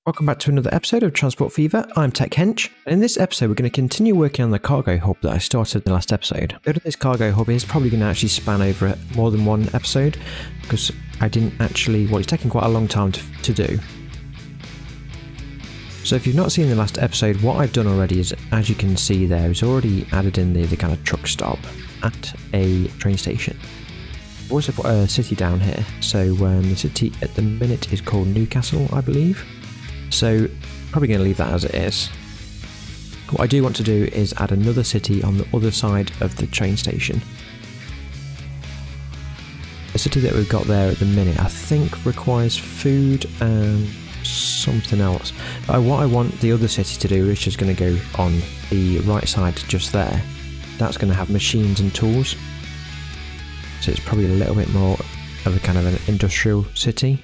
Welcome back to another episode of Transport Fever. I'm Tech Hench, and in this episode we're going to continue working on the cargo hub that I started in the last episode. Building this cargo hub is probably going to actually span over more than one episode, because I didn't actually, well, it's taken quite a long time to do. So if you've not seen the last episode, what I've done already is, as you can see there, is already added in the kind of truck stop at a train station. I've also put a city down here, so the city at the minute is called Newcastle, I believe. So probably going to leave that as it is. What I do want to do is add another city on the other side of the train station. The city that we've got there at the minute I think requires food and something else. But what I want the other city to do, which is going to go on the right side just there, that's going to have machines and tools. So it's probably a little bit more of a kind of an industrial city.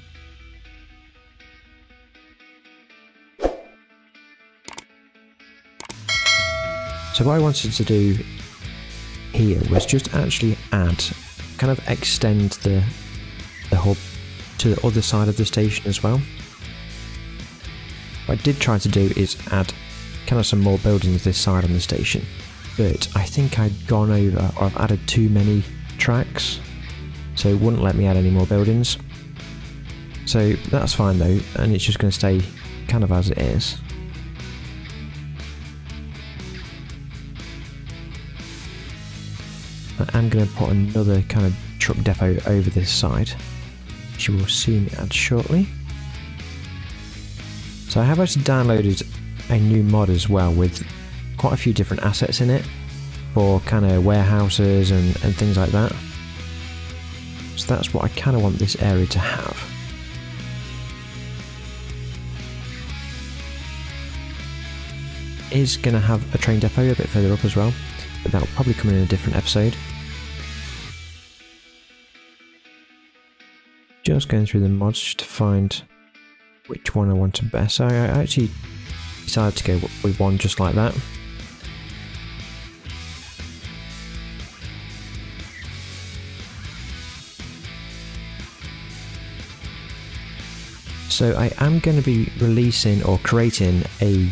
So what I wanted to do here was just actually add, kind of extend the hub to the other side of the station as well. What I did try to do is add kind of some more buildings this side on the station, but I think I'd gone over, or I've added too many tracks, so it wouldn't let me add any more buildings. So that's fine though, and it's just going to stay kind of as it is. I'm going to put another kind of truck depot over this side, which you will see me add shortly. So I have actually downloaded a new mod as well with quite a few different assets in it for kind of warehouses and things like that. So that's what I kind of want this area to have. Is going to have a train depot a bit further up as well, but that will probably come in a different episode. Just going through the mods to find which one I wanted best. So I actually decided to go with one just like that. So I am going to be releasing or creating a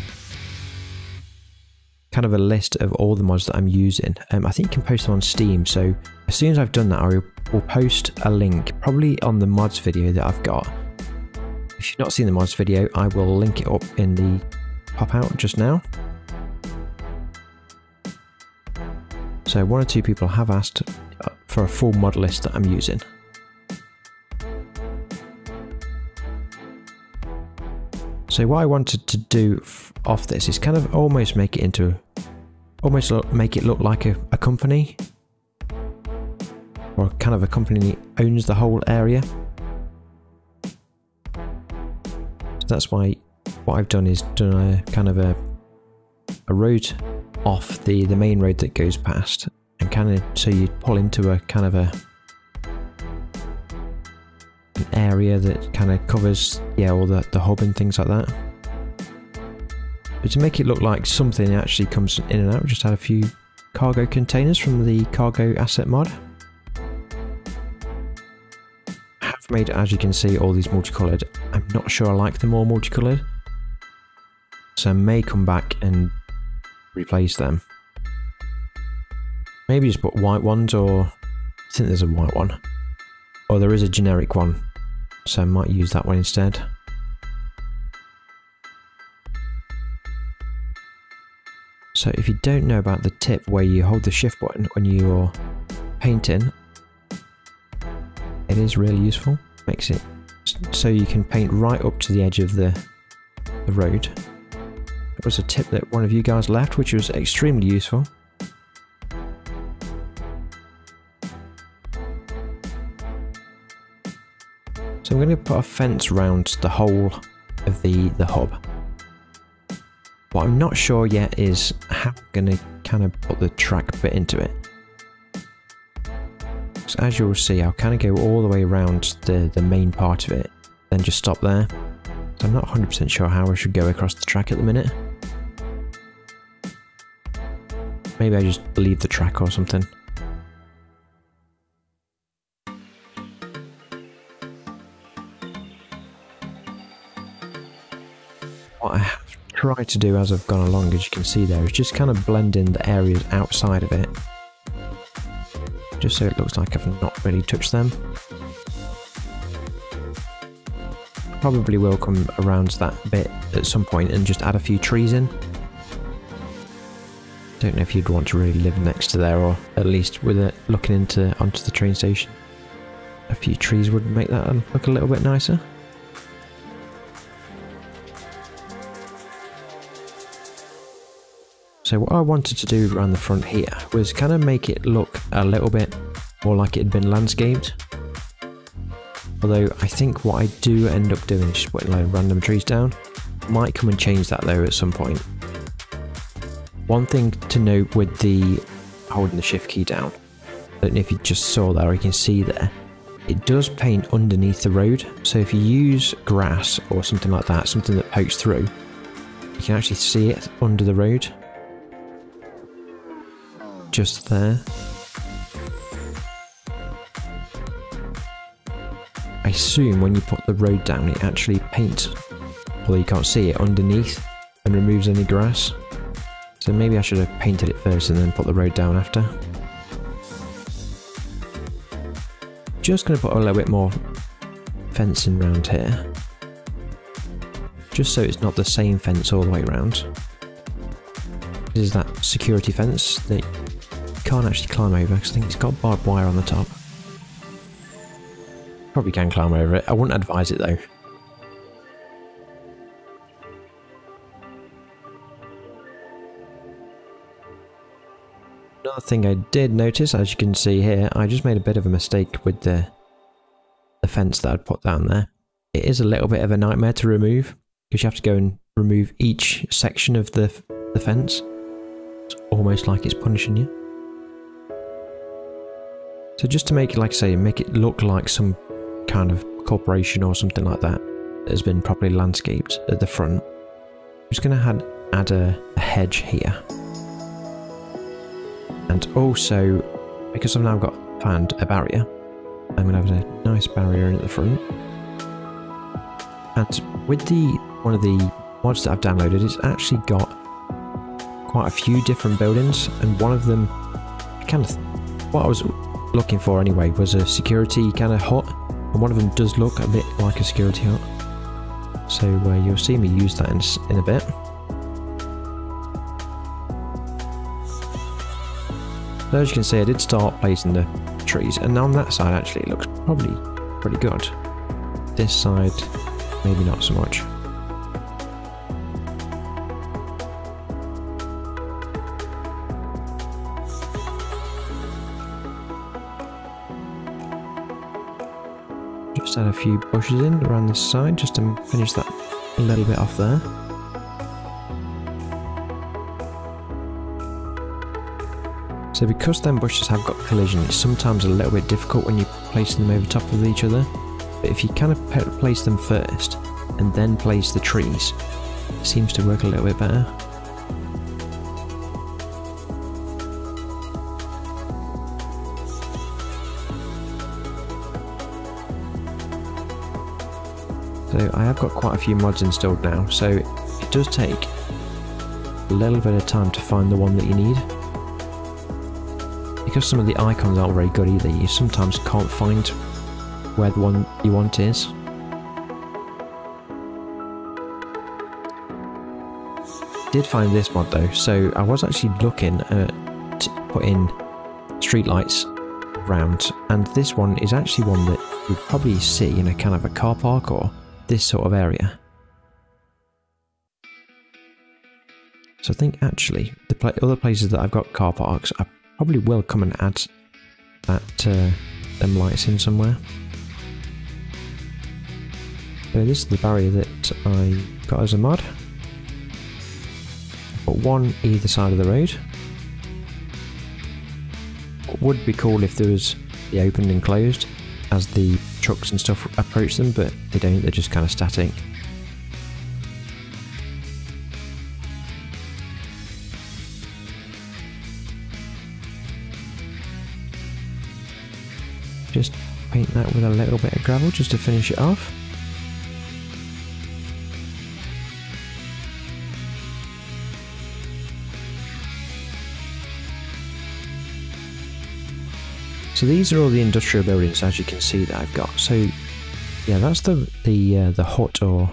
kind of a list of all the mods that I'm using. I think you can post them on Steam, so as soon as I've done that I will post a link probably on the mods video that I've got. If you've not seen the mods video, I will link it up in the pop out just now. So one or two people have asked for a full mod list that I'm using. So what I wanted to do off this is kind of almost make it into, make it look like a company, or kind of a company that owns the whole area. So that's why what I've done is done a kind of a road off the main road that goes past, and kind of so you pull into a kind of an area that kind of covers, yeah, all the hub and things like that. But to make it look like something actually comes in and out, just add a few cargo containers from the cargo asset mod. I have made, as you can see, all these multicoloured. I'm not sure I like them all multicoloured, so I may come back and replace them. Maybe just put white ones, or I think there's a white one, or there is a generic one, so I might use that one instead. So if you don't know about the tip where you hold the shift button when you're painting, it is really useful. Makes it so you can paint right up to the edge of the road. It was a tip that one of you guys left, which was extremely useful. So I'm going to put a fence around the whole of the hub. What I'm not sure yet is how I'm going to kind of put the track bit into it. So as you'll see, I'll kind of go all the way around the main part of it, then just stop there. So I'm not 100% sure how I should go across the track at the minute. Maybe I just leave the track or something. what I have tried to do as I've gone along, as you can see there, is just kind of blend in the areas outside of it, just so it looks like I've not really touched them. Probably will come around that bit at some point and just add a few trees in. Don't know if you'd want to really live next to there, or at least with it looking onto the train station. A few trees would make that look a little bit nicer. So what I wanted to do around the front here was kind of make it look a little bit more like it had been landscaped. Although I think what I do end up doing is just putting like random trees down. Might come and change that though at some point. One thing to note with the holding the shift key down, I don't know if you just saw that or you can see there, it does paint underneath the road. So if you use grass or something like that, something that pokes through, you can actually see it under the road. Just there. I assume when you put the road down it actually paints, although you can't see it, underneath and removes any grass. So maybe I should have painted it first and then put the road down after. Just going to put a little bit more fencing around here, just so it's not the same fence all the way around. This is that security fence that you can't actually climb over because I think it's got barbed wire on the top. Probably can climb over it. I wouldn't advise it though. Another thing I did notice, as you can see here, I just made a bit of a mistake with the fence that I'd put down there. It is a little bit of a nightmare to remove because you have to go and remove each section of the fence. It's almost like it's punishing you. So just to make it, like I say, make it look like some kind of corporation or something like that has been properly landscaped at the front, I'm just going to add a hedge here. And also, because I've now found a barrier, I'm going to have a nice barrier in at the front. And with one of the mods that I've downloaded, it's actually got quite a few different buildings, and one of them, what I was looking for anyway, was a security kind of hut, and one of them does look a bit like a security hut. So you'll see me use that in a bit. So as you can see, I did start placing the trees, and on that side actually it looks probably pretty good. This side, maybe not so much. Just add a few bushes in around this side just to finish that a little bit off there. So because them bushes have got collision, it's sometimes a little bit difficult when you place them over top of each other. But if you kind of place them first and then place the trees, it seems to work a little bit better. So I have got quite a few mods installed now, so it does take a little bit of time to find the one that you need. Because some of the icons aren't very good either, you sometimes can't find where the one you want is. I did find this mod though, so I was actually looking at putting streetlights around, and this one is actually one that you'd probably see in a kind of a car park or this sort of area. So I think actually the other places that I've got car parks, I probably will come and add that them lights in somewhere. So this is the barrier that I got as a mod. I've got one either side of the road. What would be cool if there was the opened and closed as the trucks and stuff approach them, but they don't, they're just kind of static. Just paint that with a little bit of gravel just to finish it off. So these are all the industrial buildings, as you can see, that I've got. So yeah, that's the hut, or I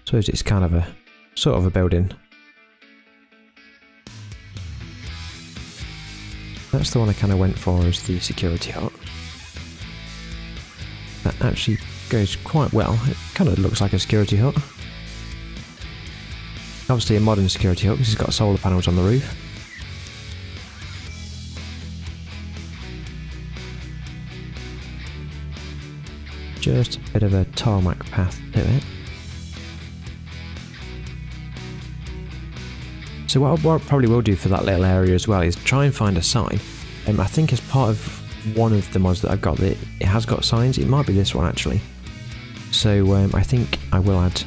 suppose it's kind of a sort of a building. That's the one I kind of went for as the security hut. That actually goes quite well. It kind of looks like a security hut. Obviously a modern security hut because it's got solar panels on the roof. Just a bit of a tarmac path to it. So what I probably will do for that little area as well is try and find a sign. I think as part of one of the mods that I've got, it has got signs. It might be this one actually. So I think I will add,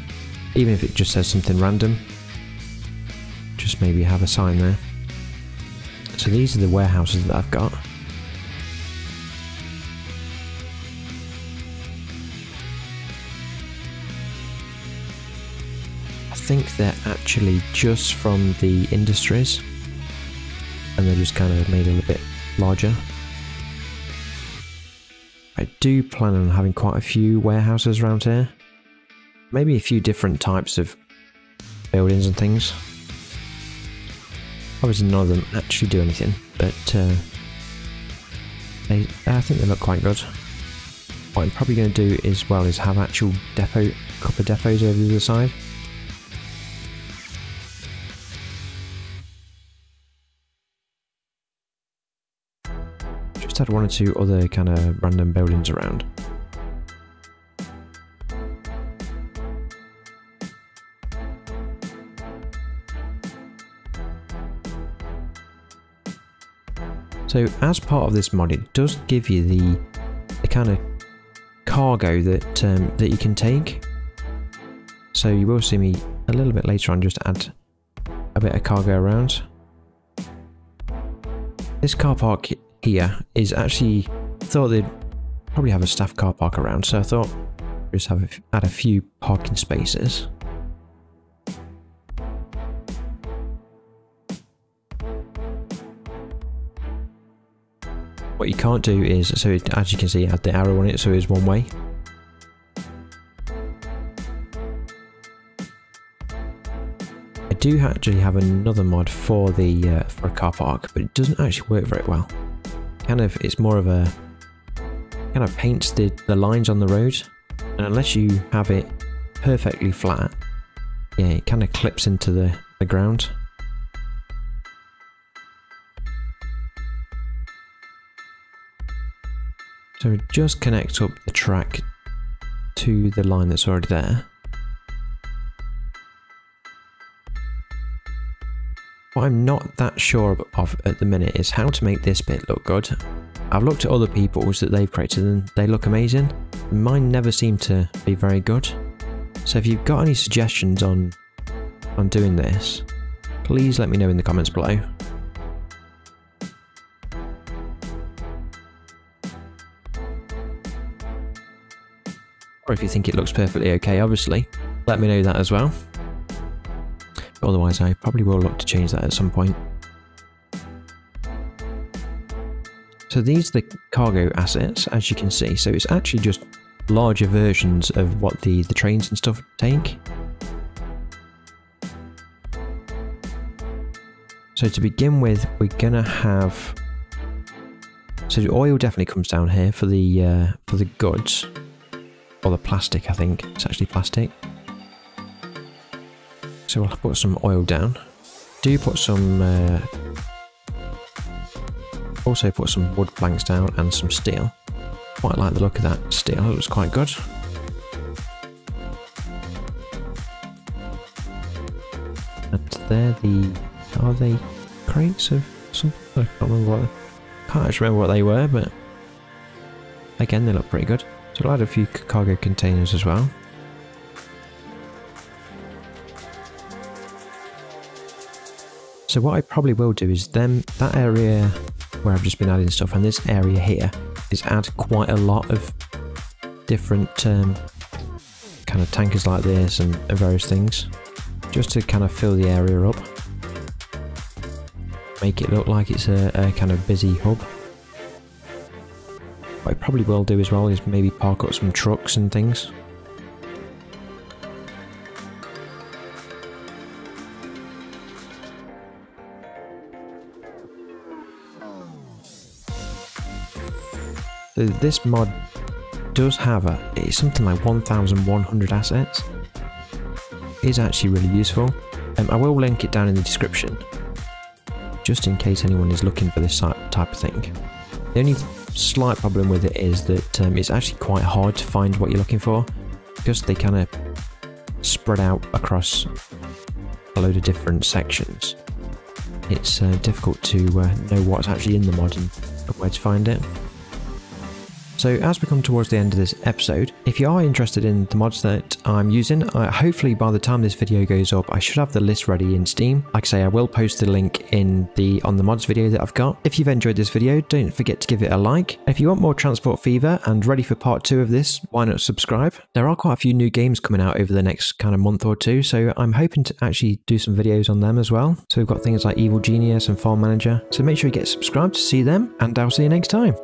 even if it just says something random, just maybe have a sign there. So these are the warehouses that I've got. I think they're actually just from the industries, and they're just kind of made a little bit larger. I do plan on having quite a few warehouses around here, maybe a few different types of buildings and things. Obviously none of them actually do anything, but I think they look quite good. What I'm probably going to do as well is have actual couple of depots over the other side. Just had one or two other kind of random buildings around. So as part of this mod, it does give you the kind of cargo that you can take. So you will see me a little bit later on just add a bit of cargo around. This car park here is actually, I thought they'd probably have a staff car park around, so I thought just add a few parking spaces. What you can't do is, so as you can see, add the arrow on it, so it's one way. I do actually have another mod for for a car park, but it doesn't actually work very well. It's more of a kind of paints the lines on the road, and unless you have it perfectly flat, yeah, it kind of clips into the ground. So it just connects up the track to the line that's already there. What I'm not that sure of at the minute is how to make this bit look good. I've looked at other people's that they've created and they look amazing. Mine never seem to be very good. So if you've got any suggestions on doing this, please let me know in the comments below. Or if you think it looks perfectly okay, obviously, let me know that as well. But otherwise, I probably will look to change that at some point. So these are the cargo assets, as you can see. So it's actually just larger versions of what the trains and stuff take. So to begin with, we're gonna have. So the oil definitely comes down here for the goods. Or the plastic, I think. It's actually plastic. So we'll put some oil down. Do put some... also put some wood planks down and some steel. Quite like the look of that steel. It looks quite good. And they're are they crates of something? I can't actually remember what they were, but again, they look pretty good. So I'll add a few cargo containers as well. So what I probably will do is that area where I've just been adding stuff, and this area here is add quite a lot of different kind of tankers like this and various things, just to kind of fill the area up, make it look like it's a kind of busy hub. What I probably will do as well is maybe park up some trucks and things. So this mod does have it's something like 1,100 assets. It is actually really useful. I will link it down in the description, just in case anyone is looking for this type of thing. The only slight problem with it is that it's actually quite hard to find what you're looking for, because they kind of spread out across a load of different sections. It's difficult to know what's actually in the mod and where to find it. So as we come towards the end of this episode, if you are interested in the mods that I'm using, hopefully by the time this video goes up, I should have the list ready in Steam. Like I say, I will post the link on the mods video that I've got. If you've enjoyed this video, don't forget to give it a like. If you want more Transport Fever and ready for part 2 of this, why not subscribe? There are quite a few new games coming out over the next kind of month or two, so I'm hoping to actually do some videos on them as well. So we've got things like Evil Genius and Farm Manager, so make sure you get subscribed to see them, and I'll see you next time.